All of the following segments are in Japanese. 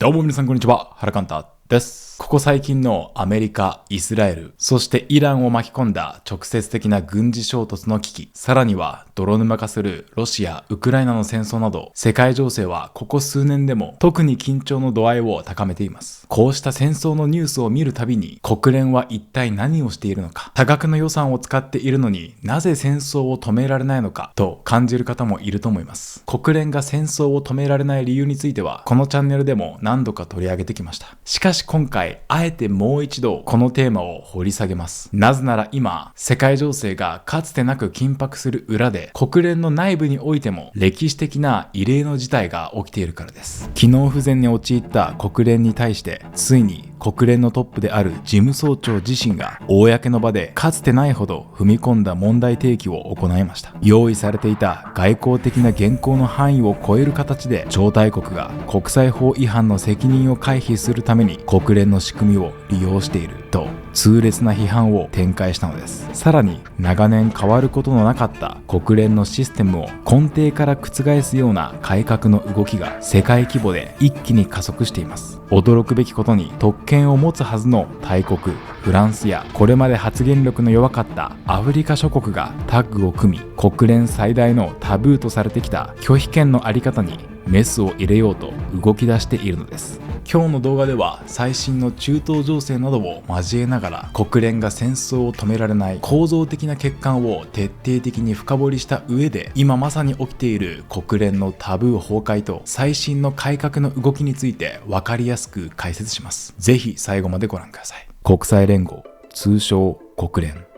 どうも皆さんこんにちは、ハラカンタです。ここ最近のアメリカ、イスラエル、そしてイランを巻き込んだ直接的な軍事衝突の危機、さらには泥沼化するロシア、ウクライナの戦争など、世界情勢はここ数年でも特に緊張の度合いを高めています。こうした戦争のニュースを見るたびに、国連は一体何をしているのか、多額の予算を使っているのになぜ戦争を止められないのかと感じる方もいると思います。国連が戦争を止められない理由については、このチャンネルでも何度か取り上げてきました。しかし今回、あえてもう一度このテーマを掘り下げます。なぜなら今、世界情勢がかつてなく緊迫する裏で、国連の内部においても歴史的な異例の事態が起きているからです。機能不全に陥った国連に対して、ついに国連のトップである事務総長自身が公の場でかつてないほど踏み込んだ問題提起を行いました。用意されていた外交的な原稿の範囲を超える形で超大国が国際法違反の責任を回避するために国連の仕組みを利用していると痛烈な批判を展開したのです。さらに長年変わることのなかった国連のシステムを根底から覆すような改革の動きが世界規模で一気に加速しています。驚くべきことに特権を持つはずの大国フランスやこれまで発言力の弱かったアフリカ諸国がタッグを組み、国連最大のタブーとされてきた拒否権のあり方にメスを入れようと動き出しているのです。今日の動画では最新の中東情勢などを交えながら国連が戦争を止められない構造的な欠陥を徹底的に深掘りした上で、今まさに起きている国連のタブー崩壊と最新の改革の動きについて分かりやすく解説します。ぜひ最後までご覧ください。国際連合、通称国連。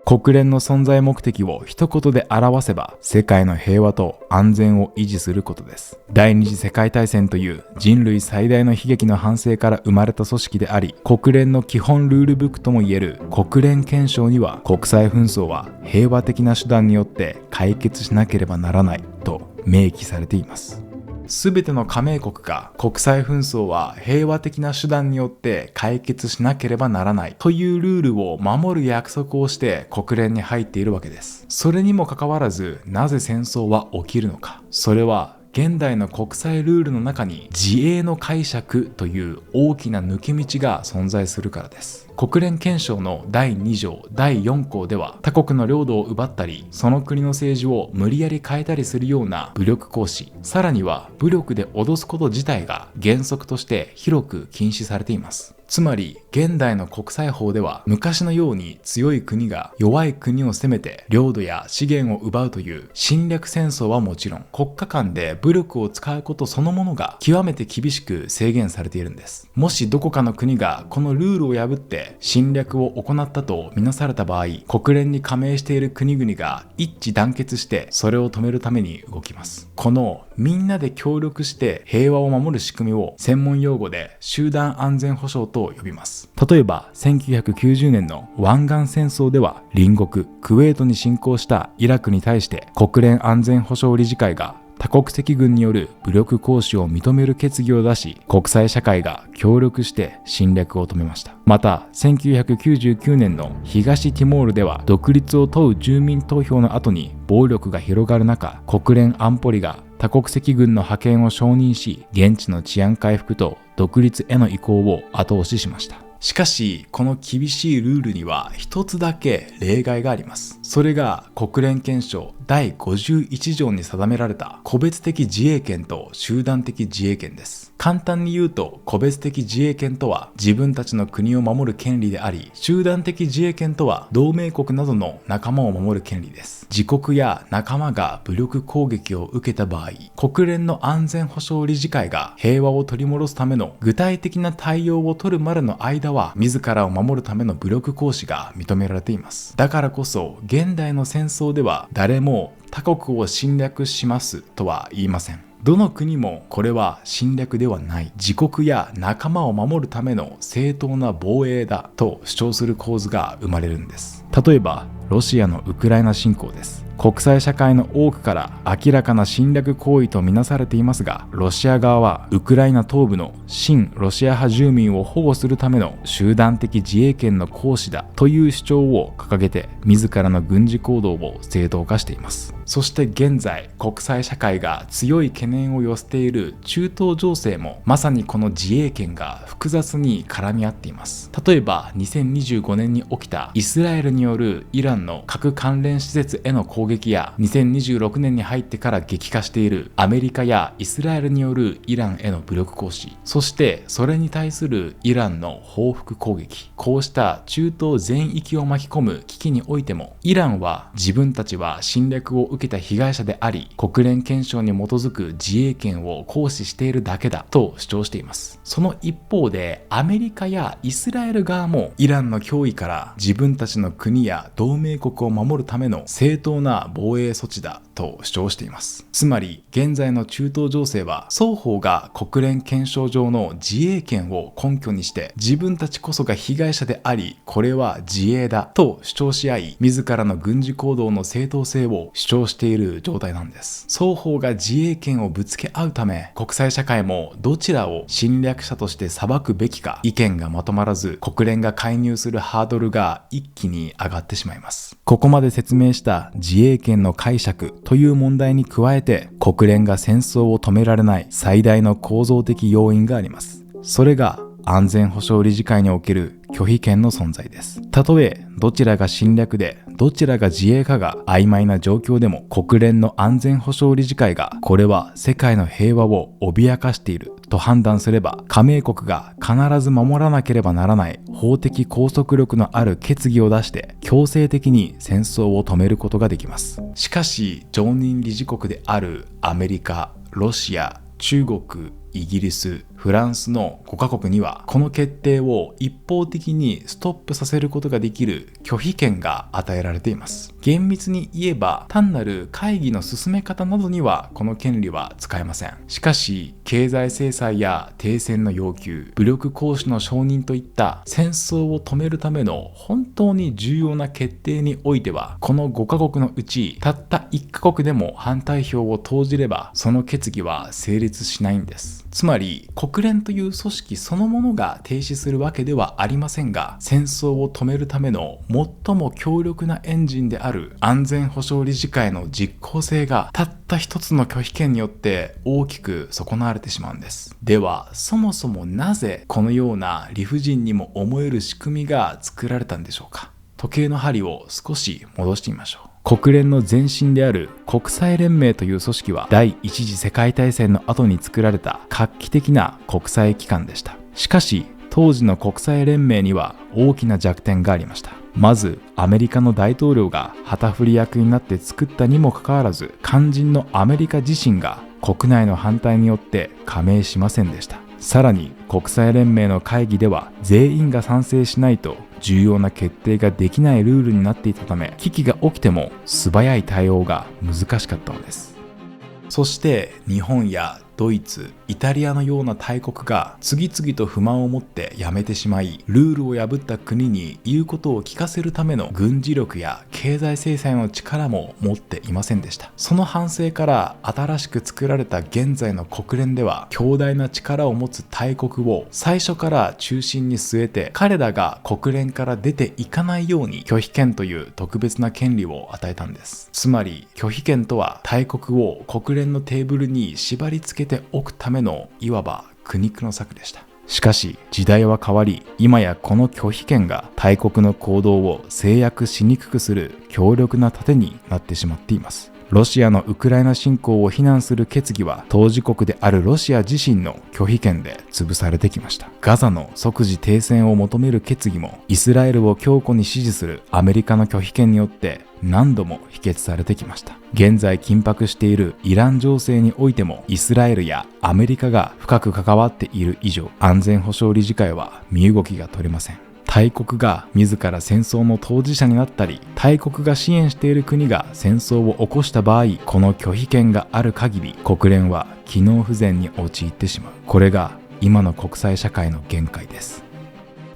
国連の存在目的を一言で表せば、世界の平和と安全を維持することです。第二次世界大戦という人類最大の悲劇の反省から生まれた組織であり、国連の基本ルールブックともいえる国連憲章には、国際紛争は平和的な手段によって解決しなければならないと明記されています。すべての加盟国が国際紛争は平和的な手段によって解決しなければならないというルールを守る約束をして国連に入っているわけです。それにもかかわらず、なぜ戦争は起きるのか。それは現代の国際ルールの中に自衛の解釈という大きな抜け道が存在するからです。国連憲章の第2条第4項では、他国の領土を奪ったりその国の政治を無理やり変えたりするような武力行使、さらには武力で脅すこと自体が原則として広く禁止されています。つまり現代の国際法では、昔のように強い国が弱い国を攻めて領土や資源を奪うという侵略戦争はもちろん、国家間で武力を使うことそのものが極めて厳しく制限されているんです。もしどこかの国がこのルールを破って侵略を行ったとみなされた場合、国連に加盟している国々が一致団結してそれを止めるために動きます。このみんなで協力して平和を守る仕組みを専門用語で集団安全保障と呼びます。例えば1990年の湾岸戦争では、隣国クウェートに侵攻したイラクに対して国連安全保障理事会が多国籍軍による武力行使を認める決議を出し、国際社会が協力して侵略を止めました。また1999年の東ティモールでは、独立を問う住民投票の後に暴力が広がる中、国連安保理が多国籍軍の派遣を承認し、現地の治安回復と独立への移行を後押ししました。しかしこの厳しいルールには一つだけ例外があります。それが国連憲章第51条に定められた個別的自衛権と集団的自衛権です。簡単に言うと、個別的自衛権とは自分たちの国を守る権利であり、集団的自衛権とは同盟国などの仲間を守る権利です。自国や仲間が武力攻撃を受けた場合、国連の安全保障理事会が平和を取り戻すための具体的な対応を取るまでの間は、自らを守るための武力行使が認められています。だからこそ現代の戦争では誰も他国を侵略しますとは言いません。どの国もこれは侵略ではない、自国や仲間を守るための正当な防衛だと主張する構図が生まれるんです。例えばロシアのウクライナ侵攻です。国際社会の多くから明らかな侵略行為とみなされていますが、ロシア側はウクライナ東部の親ロシア派住民を保護するための集団的自衛権の行使だという主張を掲げて、自らの軍事行動を正当化しています。そして現在、国際社会が強い懸念を寄せている中東情勢も、まさにこの自衛権が複雑に絡み合っています。例えば2025年に起きたイスラエルによるイランの核関連施設への攻撃や、2026年に入ってから激化しているアメリカやイスラエルによるイランへの武力行使、そしてそれに対するイランの報復攻撃、こうした中東全域を巻き込む危機においても、イランは自分たちは侵略を受けた被害者であり、国連憲章に基づく自衛権を行使しているだけだと主張しています。その一方でアメリカやイスラエル側もイランの脅威から自分たちの国や同盟国を守るための正当な防衛措置だと主張しています。つまり現在の中東情勢は、双方が国連憲章上の自衛権を根拠にして自分たちこそが被害者であり、これは自衛だと主張し合い、自らの軍事行動の正当性を主張している状態なんです。双方が自衛権をぶつけ合うため、国際社会もどちらを侵略者として裁くべきか意見がまとまらず、国連が介入するハードルが一気に上がってしまいます。ここまで説明した自衛権の解釈という問題に加えて、国連が戦争を止められない最大の構造的要因があります。それが安全保障理事会における拒否権の存在です。たとえどちらが侵略でどちらが自衛かが曖昧な状況でも、国連の安全保障理事会がこれは世界の平和を脅かしていると判断すれば、加盟国が必ず守らなければならない法的拘束力のある決議を出して強制的に戦争を止めることができます。しかし常任理事国であるアメリカ、ロシア、中国、イギリス、フランスの5カ国にはこの決定を一方的にストップさせることができる拒否権が与えられています。厳密に言えば単なる会議の進め方などにはこの権利は使えません。しかし経済制裁や停戦の要求、武力行使の承認といった戦争を止めるための本当に重要な決定においては、この5カ国のうちたった1カ国でも反対票を投じればその決議は成立しないんです。つまり国連という組織そのものが停止するわけではありませんが、戦争を止めるための最も強力なエンジンである安全保障理事会の実効性がたった一つの拒否権によって大きく損なわれてしまうんです。ではそもそもなぜこのような理不尽にも思える仕組みが作られたんでしょうか。時計の針を少し戻してみましょう。国連の前身である国際連盟という組織は第一次世界大戦の後に作られた画期的な国際機関でした。しかし当時の国際連盟には大きな弱点がありました。まずアメリカの大統領が旗振り役になって作ったにもかかわらず、肝心のアメリカ自身が国内の反対によって加盟しませんでした。さらに国際連盟の会議では全員が賛成しないと重要な決定ができないルールになっていたため、危機が起きても素早い対応が難しかったのです。そして日本やドイツ、イタリアのような大国が次々と不満を持ってやめてしまい、ルールを破った国に言うことを聞かせるための軍事力や経済制裁の力も持っていませんでした。その反省から新しく作られた現在の国連では、強大な力を持つ大国を最初から中心に据えて、彼らが国連から出ていかないように拒否権という特別な権利を与えたんです。つまり拒否権とは、大国を国連のテーブルに縛り付けておくためのいわば苦肉の策でした。しかし時代は変わり、今やこの拒否権が大国の行動を制約しにくくする強力な盾になってしまっています。ロシアのウクライナ侵攻を非難する決議は、当事国であるロシア自身の拒否権で潰されてきました。ガザの即時停戦を求める決議も、イスラエルを強固に支持するアメリカの拒否権によって何度も否決されてきました。現在緊迫しているイラン情勢においても、イスラエルやアメリカが深く関わっている以上、安全保障理事会は身動きが取れません。大国が自ら戦争の当事者になったり、大国が支援している国が戦争を起こした場合、この拒否権がある限り国連は機能不全に陥ってしまう。これが今の国際社会の限界です。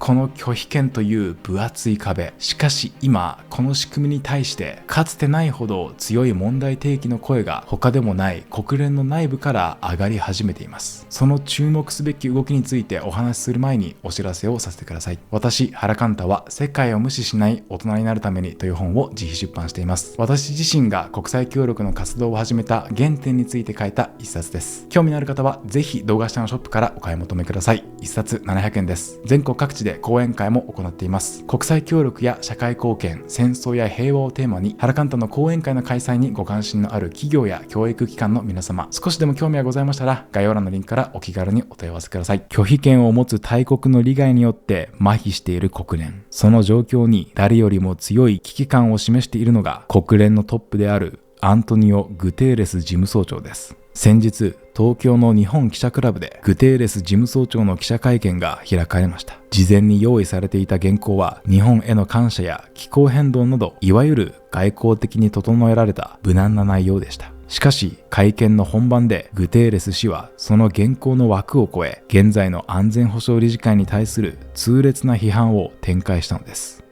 この拒否権という分厚い壁。しかし今、この仕組みに対してかつてないほど強い問題提起の声が他でもない国連の内部から上がり始めています。その注目すべき動きについてお話しする前にお知らせをさせてください。私、原寛太は世界を無視しない大人になるためにという本を自費出版しています。私自身が国際協力の活動を始めた原点について書いた一冊です。興味のある方はぜひ動画下のショップからお買い求めください。一冊700円です。全国各地で講演会も行っています。国際協力や社会貢献、戦争や平和をテーマに原寛太の講演会の開催にご関心のある企業や教育機関の皆様、少しでも興味がございましたら概要欄のリンクからお気軽にお問い合わせください。拒否権を持つ大国の利害によって麻痺している国連。その状況に誰よりも強い危機感を示しているのが国連のトップであるアントニオ・グテーレス事務総長です。先日、東京の日本記者クラブでグテーレス事務総長の記者会見が開かれました。事前に用意されていた原稿は日本への感謝や気候変動など、いわゆる外交的に整えられた無難な内容でした。しかし会見の本番でグテーレス氏はその原稿の枠を超え、現在の安全保障理事会に対する痛烈な批判を展開したのです。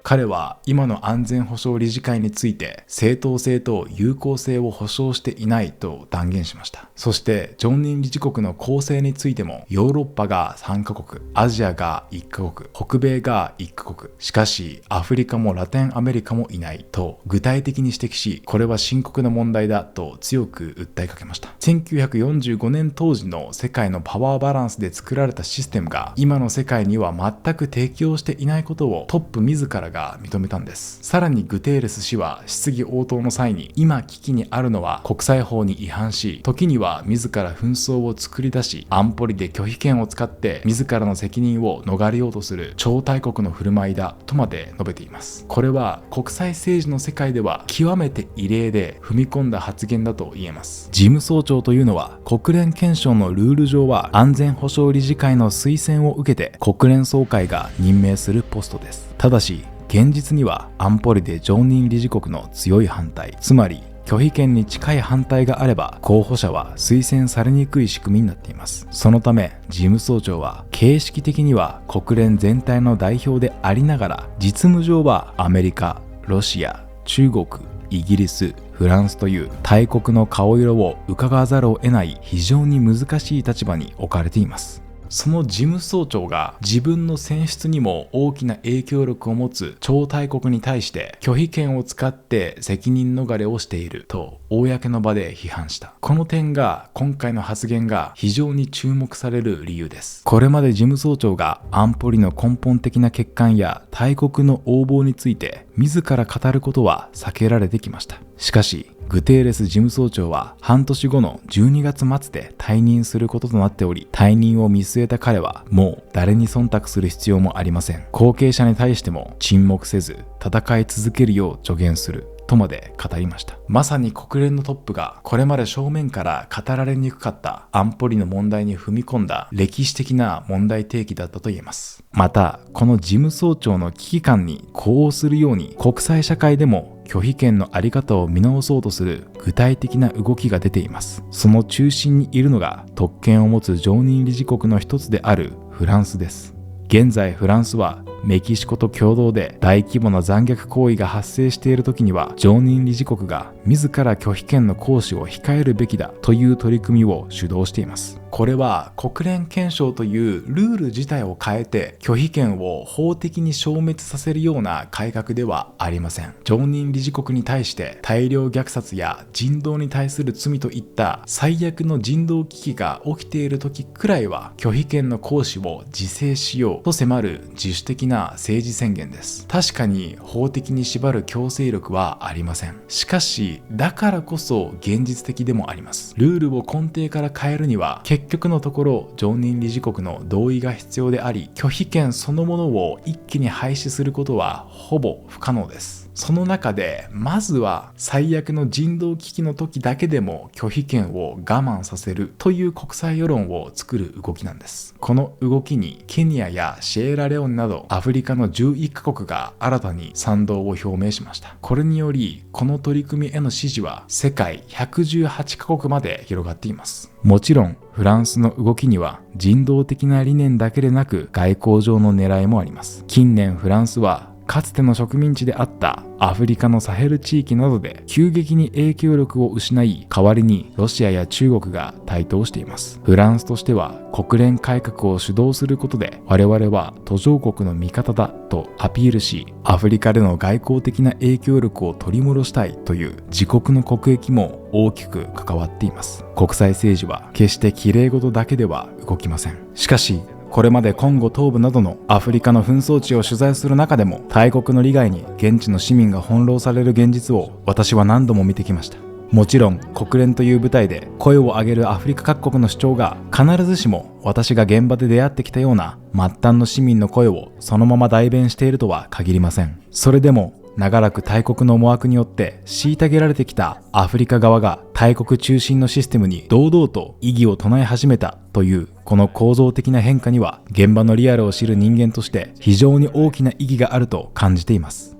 彼は今の安全保障理事会について正当性と有効性を保証していないと断言しました。そして常任理事国の構成についてもヨーロッパが3カ国、アジアが1カ国、北米が1カ国、しかしアフリカもラテンアメリカもいないと具体的に指摘し、これは深刻な問題だと強く訴えかけました。1945年当時の世界のパワーバランスで作られたシステムが今の世界には全く適応していないことをトップ自らが認めたんです。さらにグテーレス氏は質疑応答の際に、今危機にあるのは国際法に違反し、時には自ら紛争を作り出し、安保理で拒否権を使って自らの責任を逃れようとする超大国の振る舞いだとまで述べています。これは国際政治の世界では極めて異例で踏み込んだ発言だと言えます。事務総長というのは国連憲章のルール上は安全保障理事会の推薦を受けて国連総会が任命するポストです。ただし現実には安保理で常任理事国の強い反対、つまり拒否権に近い反対があれば候補者は推薦されにくい仕組みになっています。そのため事務総長は形式的には国連全体の代表でありながら、実務上はアメリカ、ロシア、中国、イギリス、フランスという大国の顔色を伺わざるを得ない非常に難しい立場に置かれています。その事務総長が自分の選出にも大きな影響力を持つ超大国に対して拒否権を使って責任逃れをしていると公の場で批判した。この点が今回の発言が非常に注目される理由です。これまで事務総長が安保理の根本的な欠陥や大国の横暴について自ら語ることは避けられてきました。しかしグテーレス事務総長は半年後の12月末で退任することとなっており、退任を見据えた彼はもう誰に忖度する必要もありません。後継者に対しても沈黙せず戦い続けるよう助言するとまで語りました。まさに国連のトップがこれまで正面から語られにくかった安保理の問題に踏み込んだ歴史的な問題提起だったと言えます。またこの事務総長の危機感に呼応するように国際社会でも拒否権のあり方を見直そうとする具体的な動きが出ています。その中心にいるのが特権を持つ常任理事国の一つであるフランスです。現在フランスはメキシコと共同で大規模な残虐行為が発生している時には常任理事国が自ら拒否権の行使を控えるべきだという取り組みを主導しています。これは国連憲章というルール自体を変えて拒否権を法的に消滅させるような改革ではありません。常任理事国に対して大量虐殺や人道に対する罪といった最悪の人道危機が起きている時くらいは拒否権の行使を自制しようと迫る自主的な政治宣言です。確かに法的に縛る強制力はありません。しかしだからこそ現実的でもあります。ルールを根底から変えるには結局のところ常任理事国の同意が必要であり、拒否権そのものを一気に廃止することはほぼ不可能です。その中でまずは最悪の人道危機の時だけでも拒否権を我慢させるという国際世論を作る動きなんです。この動きにケニアやシエラレオネなどアフリカの11カ国が新たに賛同を表明しました。これによりこの取り組みへの支持は世界118カ国まで広がっています。もちろんフランスの動きには人道的な理念だけでなく外交上の狙いもあります。近年フランスはかつての植民地であったアフリカのサヘル地域などで急激に影響力を失い、代わりにロシアや中国が台頭しています。フランスとしては国連改革を主導することで我々は途上国の味方だとアピールし、アフリカでの外交的な影響力を取り戻したいという自国の国益も大きく関わっています。国際政治は決して綺麗事だけでは動きません。しかしこれまでコンゴ東部などのアフリカの紛争地を取材する中でも大国の利害に現地の市民が翻弄される現実を私は何度も見てきました。もちろん国連という舞台で声を上げるアフリカ各国の主張が必ずしも私が現場で出会ってきたような末端の市民の声をそのまま代弁しているとは限りません。それでも長らく大国の思惑によって虐げられてきたアフリカ側が大国中心のシステムに堂々と異議を唱え始めたというこの構造的な変化には現場のリアルを知る人間として非常に大きな意義があると感じています。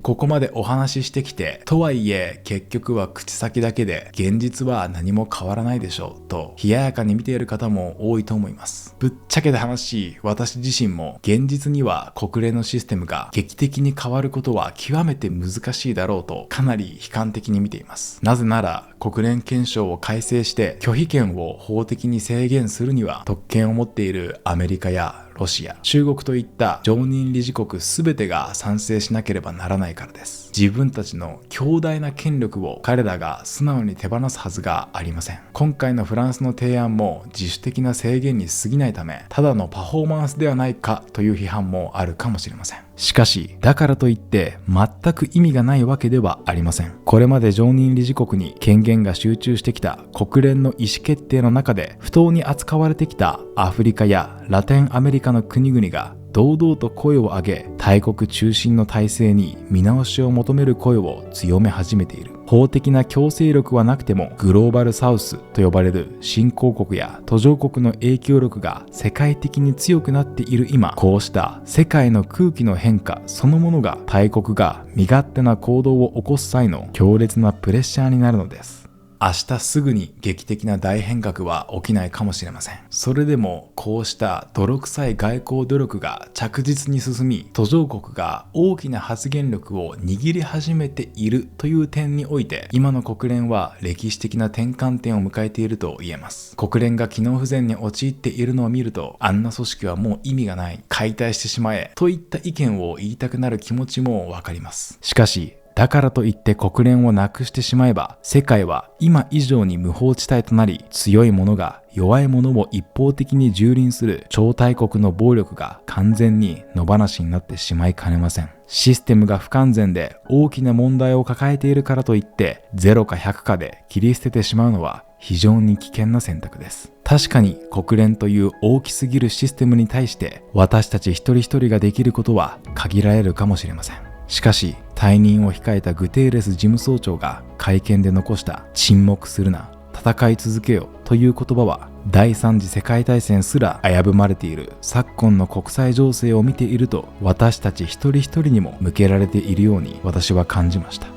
ここまでお話ししてきて、とはいえ結局は口先だけで現実は何も変わらないでしょうと冷ややかに見ている方も多いと思います。ぶっちゃけた話、私自身も現実には国連のシステムが劇的に変わることは極めて難しいだろうとかなり悲観的に見ています。なぜなら国連憲章を改正して拒否権を法的に制限するには特権を持っているアメリカやロシア、中国といった常任理事国全てが賛成しなければならないからです。自分たちの強大な権力を彼らが素直に手放すはずがありません。今回のフランスの提案も自主的な制限に過ぎないため、ただのパフォーマンスではないかという批判もあるかもしれません。しかし、だからといって全く意味がないわけではありません。これまで常任理事国に権限が集中してきた国連の意思決定の中で不当に扱われてきたアフリカやラテンアメリカの国々が堂々と声を上げ、大国中心の体制に見直しを求める声を強め始めている。法的な強制力はなくてもグローバルサウスと呼ばれる新興国や途上国の影響力が世界的に強くなっている今、こうした世界の空気の変化そのものが大国が身勝手な行動を起こす際の強烈なプレッシャーになるのです。明日すぐに劇的な大変革は起きないかもしれません。それでもこうした泥臭い外交努力が着実に進み、途上国が大きな発言力を握り始めているという点において、今の国連は歴史的な転換点を迎えていると言えます。国連が機能不全に陥っているのを見ると、あんな組織はもう意味がない、解体してしまえといった意見を言いたくなる気持ちもわかります。しかしだからといって国連をなくしてしまえば、世界は今以上に無法地帯となり、強い者が弱い者を一方的に蹂躙する超大国の暴力が完全に野放しになってしまいかねません。システムが不完全で大きな問題を抱えているからといって、0か100かで切り捨ててしまうのは非常に危険な選択です。確かに国連という大きすぎるシステムに対して私たち一人一人ができることは限られるかもしれません。しかし退任を控えたグテーレス事務総長が会見で残した沈黙するな、戦い続けよという言葉は、第三次世界大戦すら危ぶまれている昨今の国際情勢を見ていると、私たち一人一人にも向けられているように私は感じました。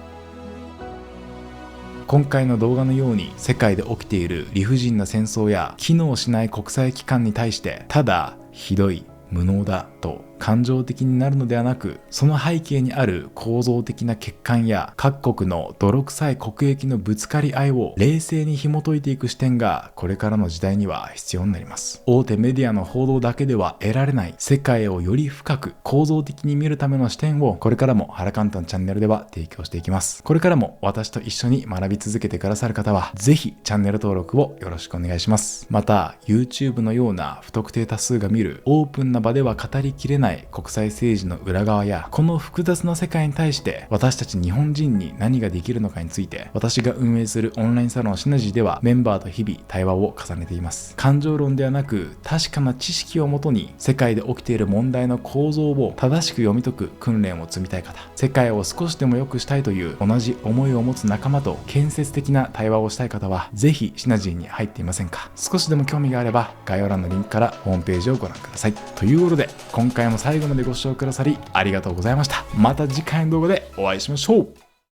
今回の動画のように世界で起きている理不尽な戦争や機能しない国際機関に対して、ただひどい、無能だと感情的になるのではなく、その背景にある構造的な欠陥や各国の泥臭い国益のぶつかり合いを冷静に紐解いていく視点がこれからの時代には必要になります。大手メディアの報道だけでは得られない世界をより深く構造的に見るための視点を、これからも原監督のチャンネルでは提供していきます。これからも私と一緒に学び続けてくださる方はぜひチャンネル登録をよろしくお願いします。また YouTube のような不特定多数が見るオープンな場では語りきれないない国際政治の裏側や、この複雑な世界に対して私たち日本人に何ができるのかについて、私が運営するオンラインサロンシナジーではメンバーと日々対話を重ねています。感情論ではなく、確かな知識をもとに世界で起きている問題の構造を正しく読み解く訓練を積みたい方、世界を少しでも良くしたいという同じ思いを持つ仲間と建設的な対話をしたい方は、ぜひシナジーに入っていませんか？少しでも興味があれば概要欄のリンクからホームページをご覧ください。ということで、今回も最後までご視聴くださりありがとうございました。また次回の動画でお会いしましょう。